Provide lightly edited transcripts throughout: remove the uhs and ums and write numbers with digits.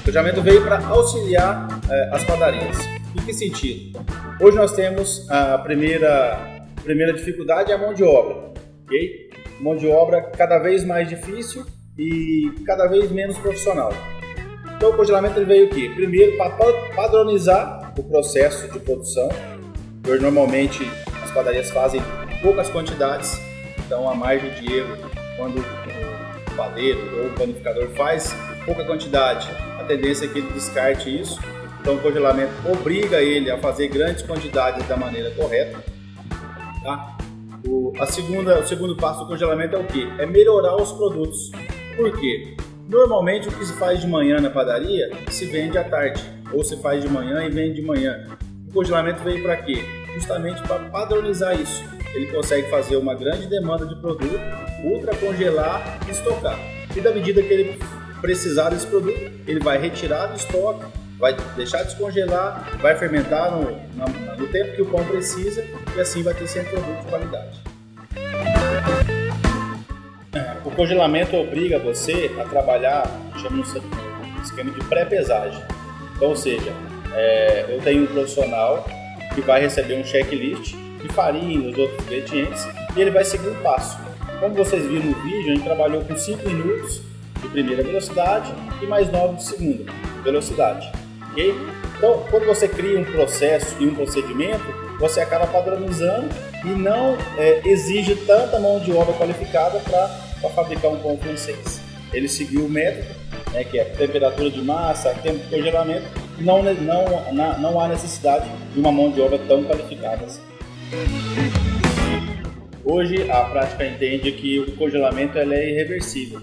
congelamento veio para auxiliar as padarias. Em que sentido? Hoje nós temos a primeira dificuldade é a mão de obra, ok? Mão de obra cada vez mais difícil e cada vez menos profissional. Então o congelamento ele veio o quê? Primeiro para padronizar o processo de produção. Hoje normalmente as padarias fazem poucas quantidades, então a margem de erro quando o padeiro ou o panificador faz pouca quantidade, a tendência é que ele descarte isso. Então o congelamento obriga ele a fazer grandes quantidades da maneira correta. Tá? O segundo passo do congelamento é o quê? É melhorar os produtos. Por quê? Normalmente o que se faz de manhã na padaria se vende à tarde, ou se faz de manhã e vende de manhã. O congelamento veio para quê? Justamente para padronizar isso. Ele consegue fazer uma grande demanda de produto, ultra congelar e estocar. E da medida que ele precisar desse produto, ele vai retirar do estoque, vai deixar descongelar, vai fermentar no tempo que o pão precisa e assim vai ter sempre produto de qualidade. O congelamento obriga você a trabalhar, chamamos um esquema de pré-pesagem. Então, ou seja, eu tenho um profissional que vai receber um checklist de farinha e os outros ingredientes e ele vai seguir um passo. Como vocês viram no vídeo, a gente trabalhou com 5 minutos de primeira velocidade e mais 9 de segunda velocidade. Okay? Então, quando você cria um processo e um procedimento, você acaba padronizando e não exige tanta mão de obra qualificada para fabricar um pão francês. Ele seguiu o método, que é temperatura de massa, tempo de congelamento, e não há necessidade de uma mão de obra tão qualificada assim. Hoje a prática entende que o congelamento é irreversível.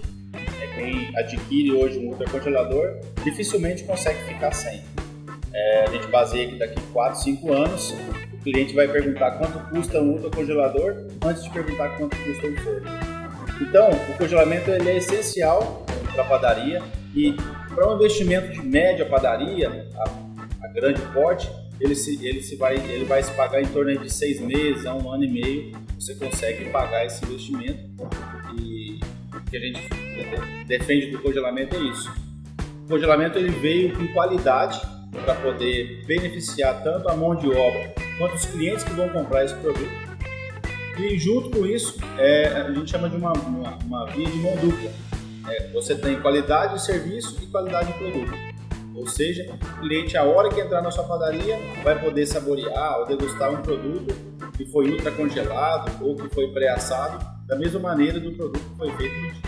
Quem adquire hoje um ultracongelador dificilmente consegue ficar sem. A gente baseia que daqui 4, 5 anos o cliente vai perguntar quanto custa um ultracongelador antes de perguntar quanto custa um forno. Então, o congelamento ele é essencial para a padaria e para um investimento de média padaria, a grande porte, ele vai se pagar em torno de 6 meses a 1 ano e meio. Você consegue pagar esse investimento e o que a gente defende do congelamento é isso. O congelamento ele veio com qualidade para poder beneficiar tanto a mão de obra quanto os clientes que vão comprar esse produto. E junto com isso, a gente chama de uma via de mão dupla. Você tem qualidade de serviço e qualidade de produto. Ou seja, o cliente, a hora que entrar na sua padaria, vai poder saborear ou degustar um produto que foi ultra congelado ou que foi pré-assado, da mesma maneira do produto que foi feito no dia.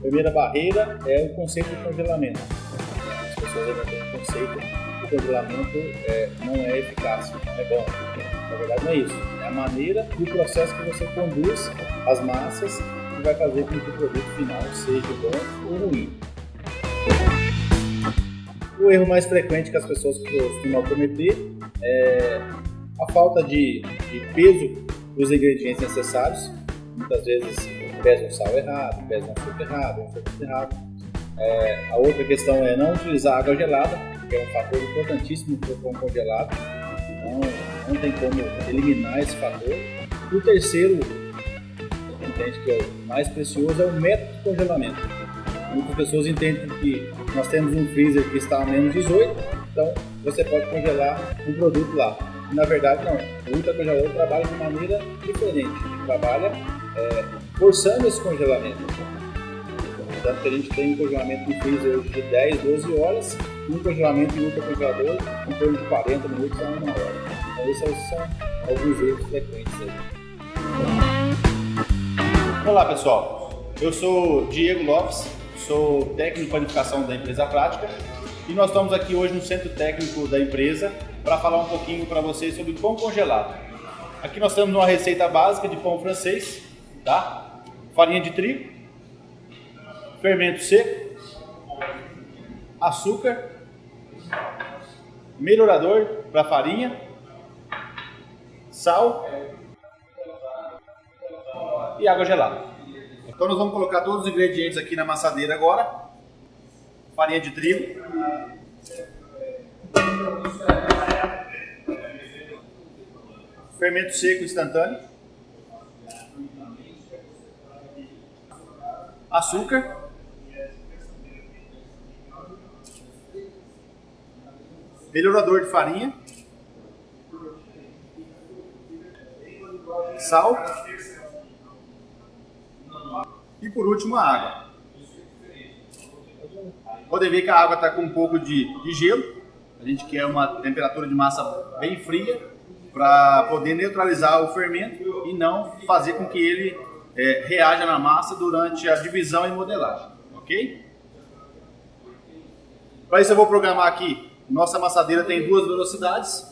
Primeira barreira é o conceito de congelamento. As pessoas ainda têm um conceito que o congelamento não é eficaz, não é bom. Na verdade não é isso. É a maneira e o processo que você conduz as massas que vai fazer com que o produto final seja bom ou ruim. O erro mais frequente que as pessoas costumam cometer é a falta de peso dos ingredientes necessários. Muitas vezes pesam sal errado, pesam açúcar errado, fermento errado. A outra questão é não utilizar água gelada, que é um fator importantíssimo para o pão congelado. Não tem como eliminar esse fator. E o terceiro, que é o mais precioso, é o método de congelamento. Muitas pessoas entendem que nós temos um freezer que está a menos 18, então você pode congelar um produto lá. E, na verdade não, o ultracongelador trabalha de maneira diferente, ele trabalha forçando esse congelamento. Portanto, que a gente tem um congelamento em freezer hoje de 10, 12 horas e um congelamento em ultracongelador em torno de 40 minutos a 1 hora. Então esses são alguns erros frequentes aí. Olá pessoal, eu sou Diego Lopes, sou técnico de panificação da empresa Prática e nós estamos aqui hoje no centro técnico da empresa para falar um pouquinho para vocês sobre pão congelado. Aqui nós temos uma receita básica de pão francês, tá? Farinha de trigo, fermento seco, açúcar, melhorador para farinha, sal e água gelada. Então nós vamos colocar todos os ingredientes aqui na amassadeira agora. Farinha de trigo, fermento seco instantâneo, açúcar, melhorador de farinha, sal e por último a água. Podem ver que a água está com um pouco de gelo. A gente quer uma temperatura de massa bem fria para poder neutralizar o fermento e não fazer com que ele reaja na massa durante a divisão e modelagem, ok? Para isso eu vou programar aqui. Nossa amassadeira tem duas velocidades,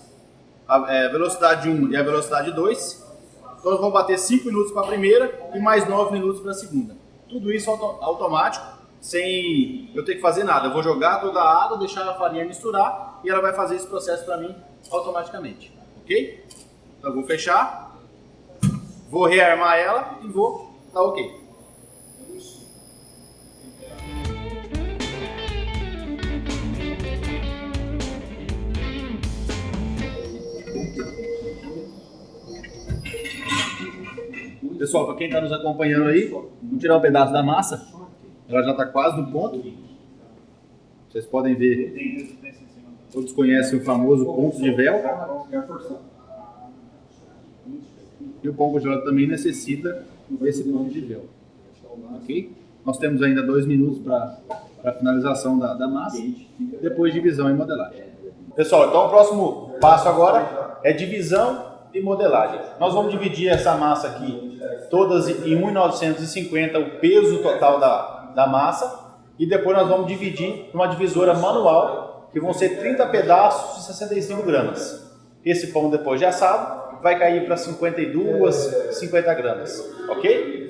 a velocidade 1 e a velocidade 2. Então nós vamos bater 5 minutos para a primeira e mais 9 minutos para a segunda. Tudo isso automático, sem eu ter que fazer nada. Eu vou jogar toda a água, deixar a farinha misturar e ela vai fazer esse processo para mim automaticamente, ok? Então eu vou fechar, vou rearmar ela e vou dar ok. Pessoal, para quem está nos acompanhando aí, vamos tirar um pedaço da massa. Ela já está quase no ponto. Vocês podem ver, todos conhecem o famoso ponto de véu. E o pão congelado também necessita desse ponto de véu. Ok? Nós temos ainda 2 minutos para a finalização da massa, depois divisão e modelagem. Pessoal, então o próximo passo agora é divisão e modelagem. Nós vamos dividir essa massa aqui todas em 1.950 o peso total da massa e depois nós vamos dividir numa divisora manual que vão ser 30 pedaços de 65 gramas. Esse pão depois de assado vai cair para 52, 50 gramas, ok?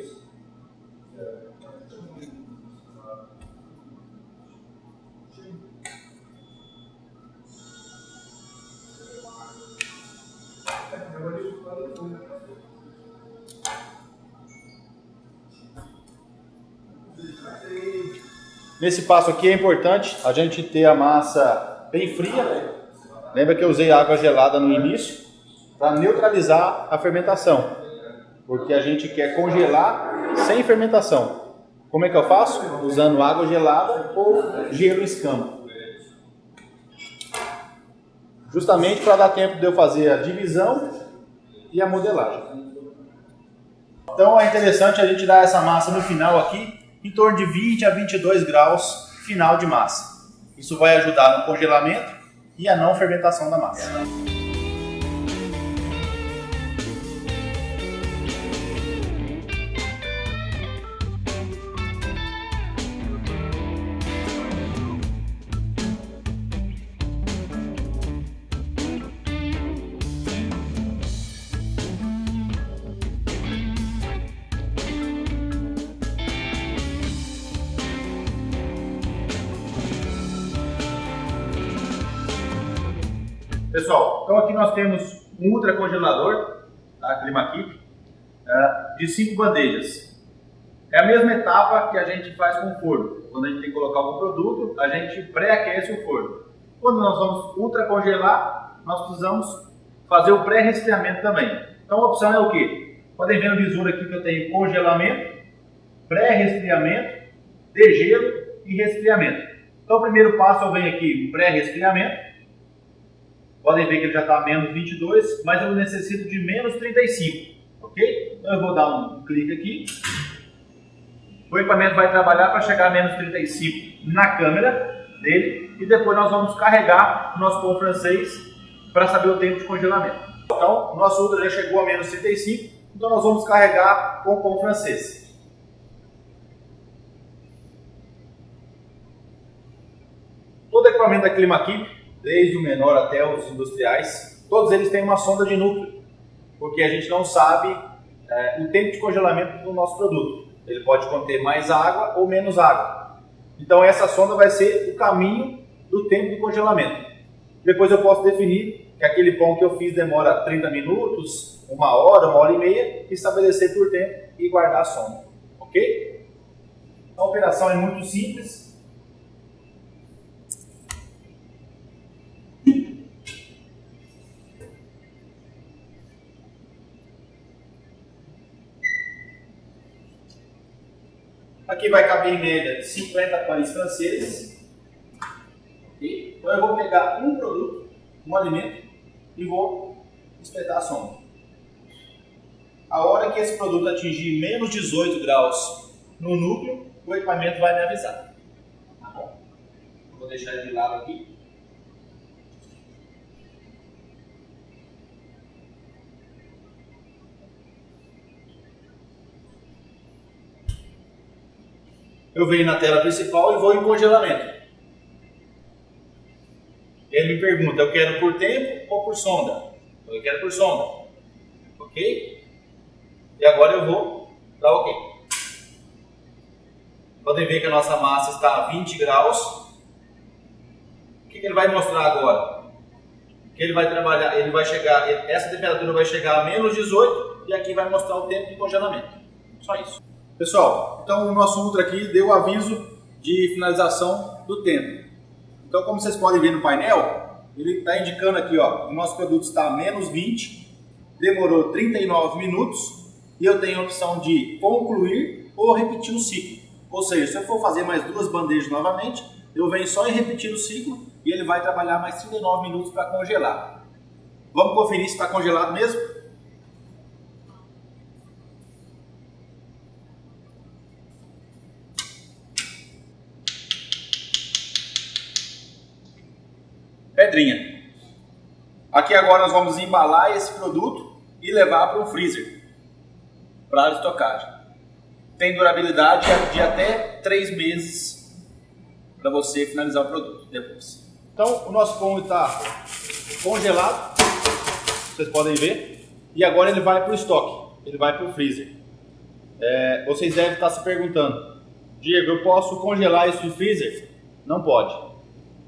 Nesse passo aqui é importante a gente ter a massa bem fria. Lembra que eu usei água gelada no início para neutralizar a fermentação, porque a gente quer congelar sem fermentação. Como é que eu faço? Usando água gelada ou gelo em escama. Justamente para dar tempo de eu fazer a divisão e a modelagem. Então é interessante a gente dar essa massa no final aqui, em torno de 20 a 22 graus final de massa. Isso vai ajudar no congelamento e a não fermentação da massa. Pessoal, então aqui nós temos um ultra congelador, tá? Climakeep, de 5 bandejas. É a mesma etapa que a gente faz com o forno. Quando a gente tem que colocar algum produto, a gente pré-aquece o forno. Quando nós vamos ultra congelar, nós precisamos fazer o pré-resfriamento também. Então a opção é o quê? Podem ver no visor aqui que eu tenho congelamento, pré-resfriamento, degelo e resfriamento. Então o primeiro passo eu venho aqui, pré-resfriamento. Podem ver que ele já está a menos 22, mas eu necessito de menos 35, ok? Então eu vou dar um clique aqui. O equipamento vai trabalhar para chegar a menos 35 na câmera dele e depois nós vamos carregar o nosso pão francês para saber o tempo de congelamento. Então, o nosso ultra já chegou a menos 35, então nós vamos carregar com o pão francês. Todo equipamento da Climakeep, desde o menor até os industriais, todos eles têm uma sonda de núcleo, porque a gente não sabe o tempo de congelamento do nosso produto. Ele pode conter mais água ou menos água. Então essa sonda vai ser o caminho do tempo de congelamento. Depois eu posso definir que aquele pão que eu fiz demora 30 minutos, 1 hora, 1h30, estabelecer por tempo e guardar a sonda. Ok? A operação é muito simples. Aqui vai caber em média 50 pães franceses. Okay? Então eu vou pegar um produto, um alimento, e vou espetar a sonda. A hora que esse produto atingir menos 18 graus no núcleo, o equipamento vai me avisar. Tá bom? Vou deixar ele de lado aqui. Eu venho na tela principal e vou em congelamento. Ele me pergunta, eu quero por tempo ou por sonda? Eu quero por sonda. Ok? E agora eu vou dar ok. Podem ver que a nossa massa está a 20 graus. O que ele vai mostrar agora? Que ele vai trabalhar, ele vai chegar, essa temperatura vai chegar a menos 18 e aqui vai mostrar o tempo de congelamento. Só isso. Pessoal, então o nosso Ultra aqui deu o aviso de finalização do tempo. Então, como vocês podem ver no painel, ele está indicando aqui, ó, o nosso produto está a menos 20, demorou 39 minutos e eu tenho a opção de concluir ou repetir o ciclo. Ou seja, se eu for fazer mais 2 bandejas novamente, eu venho só em repetir o ciclo e ele vai trabalhar mais 39 minutos para congelar. Vamos conferir se está congelado mesmo? Pedrinha. Aqui agora nós vamos embalar esse produto e levar para o freezer para estocagem. Tem durabilidade de até 3 meses para você finalizar o produto depois. Então o nosso pão está congelado, vocês podem ver, e agora ele vai para o estoque, ele vai para o freezer. Vocês devem estar se perguntando, Diego, eu posso congelar isso no freezer? Não pode.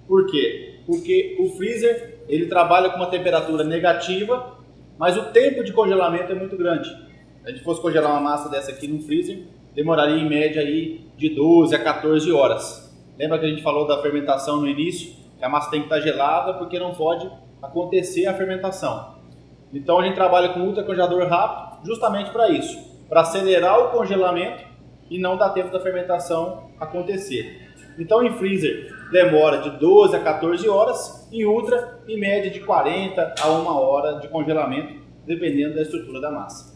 Por quê? Porque o freezer ele trabalha com uma temperatura negativa, mas o tempo de congelamento é muito grande. Se a gente fosse congelar uma massa dessa aqui no freezer, demoraria em média aí de 12 a 14 horas. Lembra que a gente falou da fermentação no início? Que a massa tem que estar gelada porque não pode acontecer a fermentação. Então a gente trabalha com ultracongelador rápido justamente para isso, para acelerar o congelamento e não dar tempo da fermentação acontecer. Então em freezer demora de 12 a 14 horas, em ultra em média de 40 a 1 hora de congelamento, dependendo da estrutura da massa.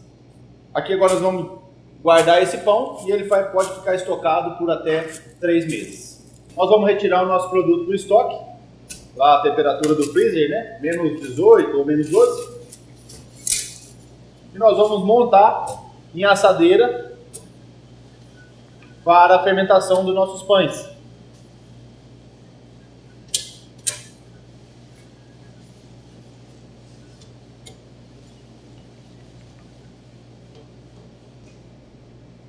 Aqui agora nós vamos guardar esse pão e ele pode ficar estocado por até 3 meses. Nós vamos retirar o nosso produto do estoque, lá a temperatura do freezer, né? Menos 18 ou menos 12. E nós vamos montar em assadeira para a fermentação dos nossos pães.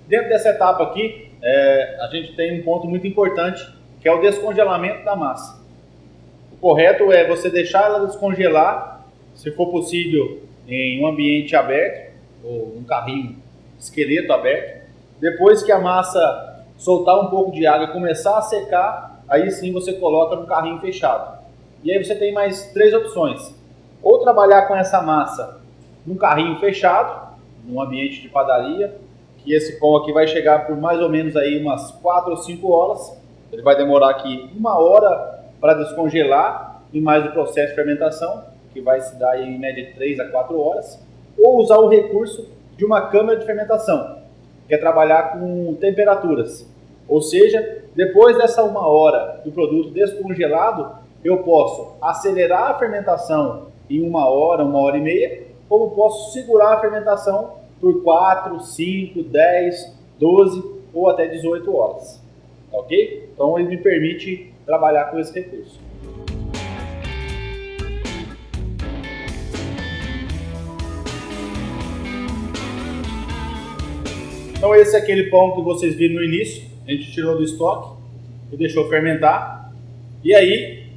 Dentro dessa etapa aqui, a gente tem um ponto muito importante, que é o descongelamento da massa. O correto é você deixar ela descongelar, se for possível, em um ambiente aberto, ou um carrinho esqueleto aberto. Depois que a massa soltar um pouco de água e começar a secar, aí sim você coloca no carrinho fechado. E aí você tem mais 3 opções. Ou trabalhar com essa massa num carrinho fechado, num ambiente de padaria, que esse pão aqui vai chegar por mais ou menos aí umas 4 ou 5 horas. Ele vai demorar aqui 1 hora para descongelar e mais o processo de fermentação, que vai se dar em média de 3 a 4 horas. Ou usar o recurso de uma câmara de fermentação, que é trabalhar com temperaturas. Ou seja, depois dessa 1 hora do produto descongelado, eu posso acelerar a fermentação em 1 hora, 1 hora e meia, como posso segurar a fermentação por 4, 5, 10, 12 ou até 18 horas. Ok? Então ele me permite trabalhar com esse recurso. Então esse é aquele pão que vocês viram no início, a gente tirou do estoque e deixou fermentar. E aí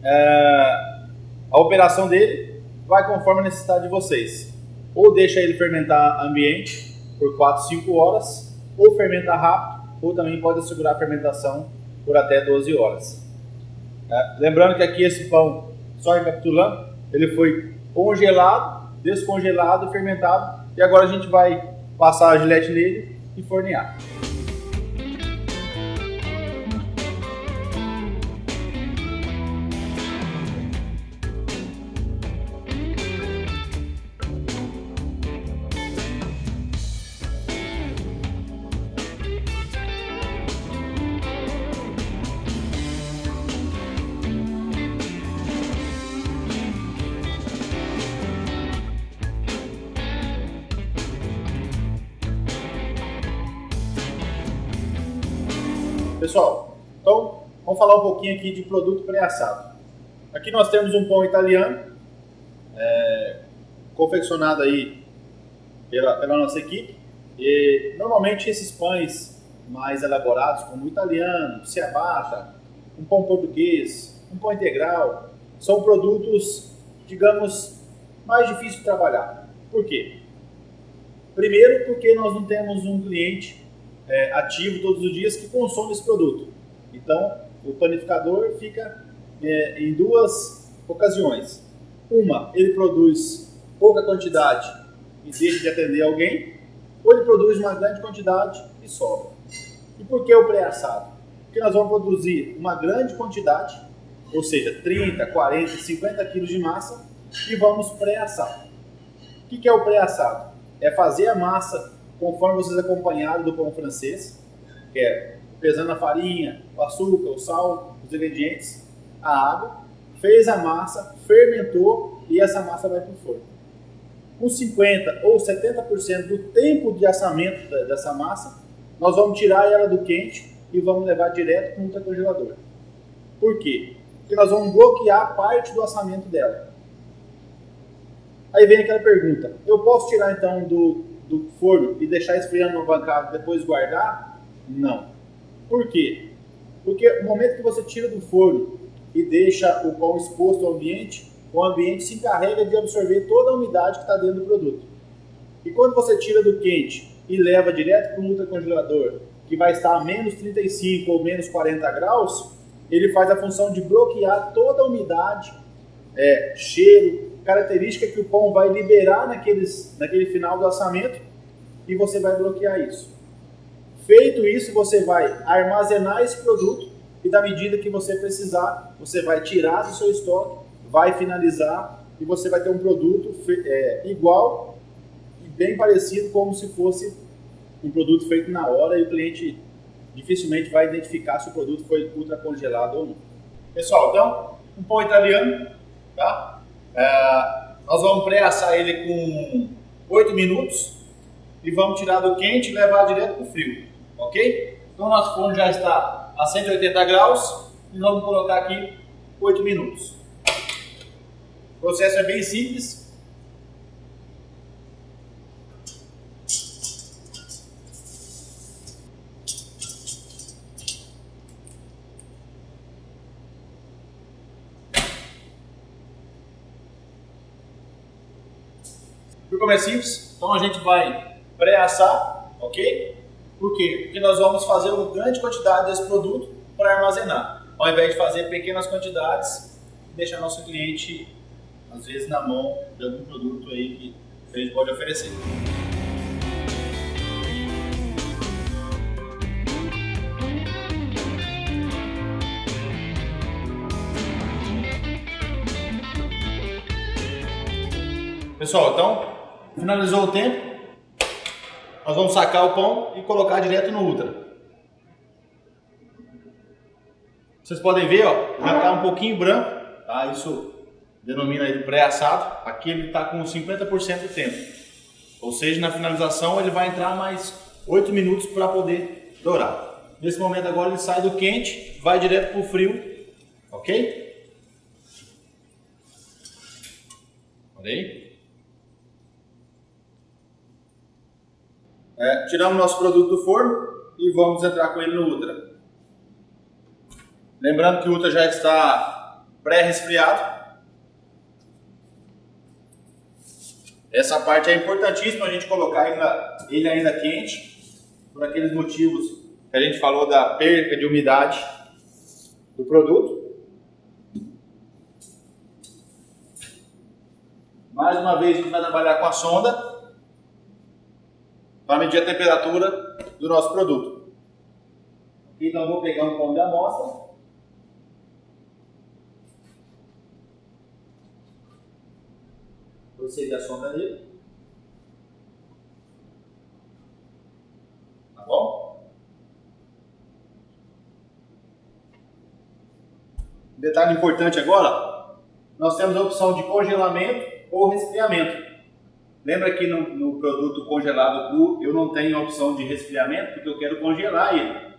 a operação dele vai conforme a necessidade de vocês. Ou deixa ele fermentar ambiente por 4, 5 horas, ou fermentar rápido, ou também pode segurar a fermentação por até 12 horas. Lembrando que aqui esse pão, só recapitulando, ele foi congelado, descongelado e fermentado, e agora a gente vai passar a gilete nele e fornear. Pessoal, então vamos falar um pouquinho aqui de produto pré-assado. Aqui nós temos um pão italiano, confeccionado aí pela nossa equipe. E normalmente esses pães mais elaborados, como o italiano, ciabatta, um pão português, um pão integral, são produtos, digamos, mais difíceis de trabalhar. Por quê? Primeiro, porque nós não temos um cliente ativo todos os dias que consome esse produto. Então, o panificador fica em duas ocasiões. Uma, ele produz pouca quantidade e deixa de atender alguém, ou ele produz uma grande quantidade e sobra. E por que o pré-assado? Porque nós vamos produzir uma grande quantidade, ou seja, 30, 40, 50 quilos de massa, e vamos pré-assar. O que é o pré-assado? É fazer a massa conforme vocês acompanharam do pão francês, que é pesando a farinha, o açúcar, o sal, os ingredientes, a água, fez a massa, fermentou e essa massa vai para o forno. Com 50% ou 70% do tempo de assamento dessa massa, nós vamos tirar ela do quente e vamos levar direto para o ultracongelador. Por quê? Porque nós vamos bloquear parte do assamento dela. Aí vem aquela pergunta, eu posso tirar então do forno e deixar esfriando no bancada e depois guardar? Não. Por quê? Porque no momento que você tira do forno e deixa o pão exposto ao ambiente, o ambiente se encarrega de absorver toda a umidade que está dentro do produto. E quando você tira do quente e leva direto para o ultracongelador, que vai estar a menos 35 ou menos 40 graus, ele faz a função de bloquear toda a umidade, cheiro, característica que o pão vai liberar naquele final do assamento, e você vai bloquear isso. Feito isso, você vai armazenar esse produto e da medida que você precisar, você vai tirar do seu estoque, vai finalizar e você vai ter um produto igual e bem parecido como se fosse um produto feito na hora, e o cliente dificilmente vai identificar se o produto foi ultracongelado ou não. Pessoal, então, um pão italiano, tá? Nós vamos pré-assar ele com 8 minutos e vamos tirar do quente e levar direto para o frio, ok? Então, nosso forno já está a 180 graus e vamos colocar aqui 8 minutos. O processo é bem simples. Como é simples, então a gente vai pré-assar, ok? Por quê? Porque nós vamos fazer uma grande quantidade desse produto para armazenar, ao invés de fazer pequenas quantidades e deixar nosso cliente, às vezes, na mão de algum produto aí que a gente pode oferecer. Pessoal, então, finalizou o tempo, nós vamos sacar o pão e colocar direto no ultra. Vocês podem ver, ó, já está um pouquinho branco, tá? Isso denomina ele pré-assado. Aqui ele está com 50% do tempo, ou seja, na finalização ele vai entrar mais 8 minutos para poder dourar. Nesse momento agora ele sai do quente, vai direto para o frio, ok? Olha aí. Tiramos nosso produto do forno e vamos entrar com ele no ultra. Lembrando que o ultra já está pré-resfriado. Essa parte é importantíssima a gente colocar ele ainda quente, por aqueles motivos que a gente falou da perda de umidade do produto. Mais uma vez a gente vai trabalhar com a sonda para medir a temperatura do nosso produto. Então eu vou pegar um pão de amostra. Proceder a sonda nele. Tá bom? Detalhe importante agora, nós temos a opção de congelamento ou resfriamento. Lembra que no produto congelado cru eu não tenho a opção de resfriamento porque eu quero congelar ele.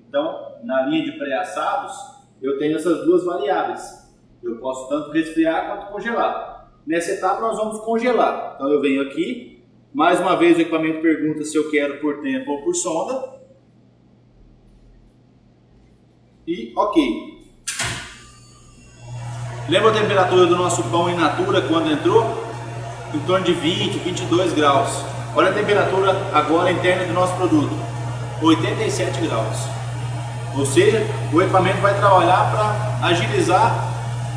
Então, na linha de pré-assados, eu tenho essas duas variáveis. Eu posso tanto resfriar quanto congelar. Nessa etapa nós vamos congelar. Então eu venho aqui, mais uma vez o equipamento pergunta se eu quero por tempo ou por sonda. E ok. Lembra a temperatura do nosso pão in natura quando entrou? Em torno de 20, 22 graus. Olha a temperatura agora interna do nosso produto. 87 graus. Ou seja, o equipamento vai trabalhar para agilizar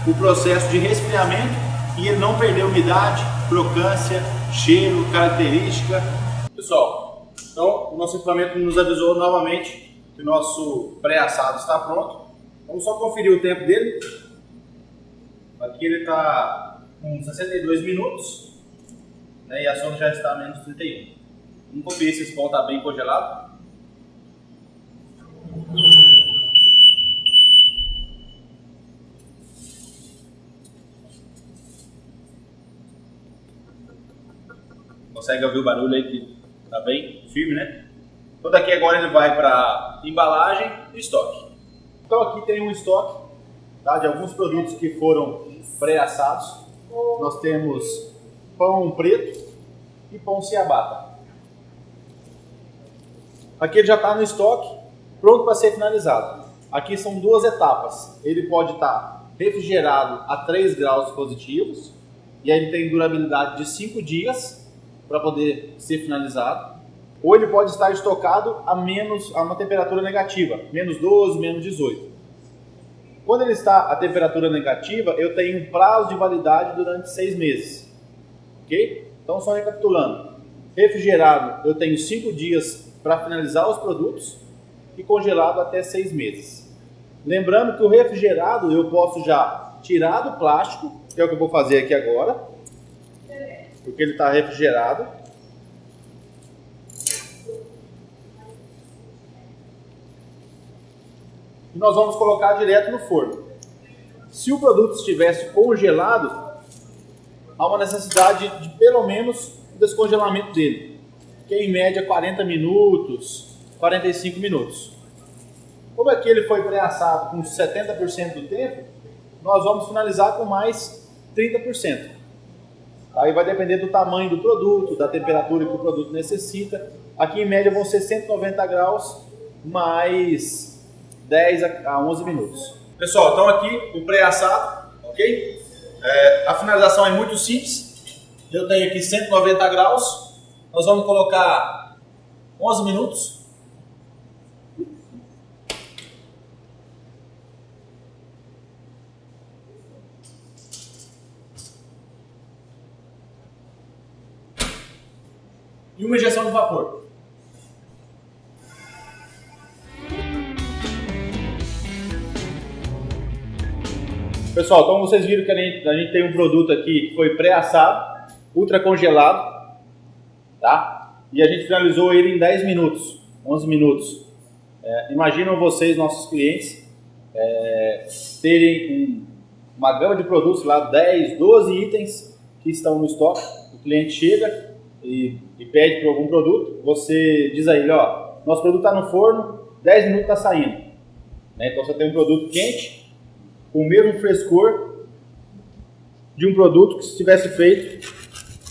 o processo de resfriamento e ele não perder umidade, crocância, cheiro, característica. Pessoal, então o nosso equipamento nos avisou novamente que o nosso pré-assado está pronto. Vamos só conferir o tempo dele. Aqui ele está com 62 minutos, né, e a sonda já está a menos 31. Vamos conferir se esse pão está bem congelado. Consegue ouvir o barulho aí que está bem firme, né? Então daqui agora ele vai para embalagem e estoque. Então aqui tem um estoque, tá, de alguns produtos que foram pré-assados. Nós temos pão preto e pão ciabatta. Aqui ele já está no estoque, pronto para ser finalizado. Aqui são duas etapas. Ele pode estar refrigerado a 3 graus positivos e aí ele tem durabilidade de 5 dias para poder ser finalizado, ou ele pode estar estocado a uma temperatura negativa, menos 12, menos 18. Quando ele está a temperatura negativa, eu tenho um prazo de validade durante 6 meses, ok? Então só recapitulando, refrigerado eu tenho 5 dias para finalizar os produtos e congelado até 6 meses. Lembrando que o refrigerado eu posso já tirar do plástico, que é o que eu vou fazer aqui agora, porque ele está refrigerado. E nós vamos colocar direto no forno. Se o produto estivesse congelado, há uma necessidade de pelo menos o descongelamento dele, que é em média 40 minutos, 45 minutos. Como aqui ele foi pré-assado com 70% do tempo, nós vamos finalizar com mais 30%. Aí vai depender do tamanho do produto, da temperatura que o produto necessita. Aqui em média vão ser 190 graus mais 10 a 11 minutos. Pessoal, então aqui o pré-assado, ok? A finalização é muito simples. Eu tenho aqui 190 graus. Nós vamos colocar 11 minutos. E uma injeção de vapor. Pessoal, então vocês viram que a gente tem um produto aqui que foi pré-assado, ultra congelado, tá? E a gente finalizou ele em 10 minutos, 11 minutos. Imaginam vocês, nossos clientes, terem uma gama de produtos lá, 10, 12 itens que estão no estoque. O cliente chega e pede por algum produto, você diz a ele, ó, nosso produto está no forno, 10 minutos está saindo. Né? Então você tem um produto quente, com o mesmo frescor de um produto que se tivesse feito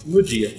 no dia.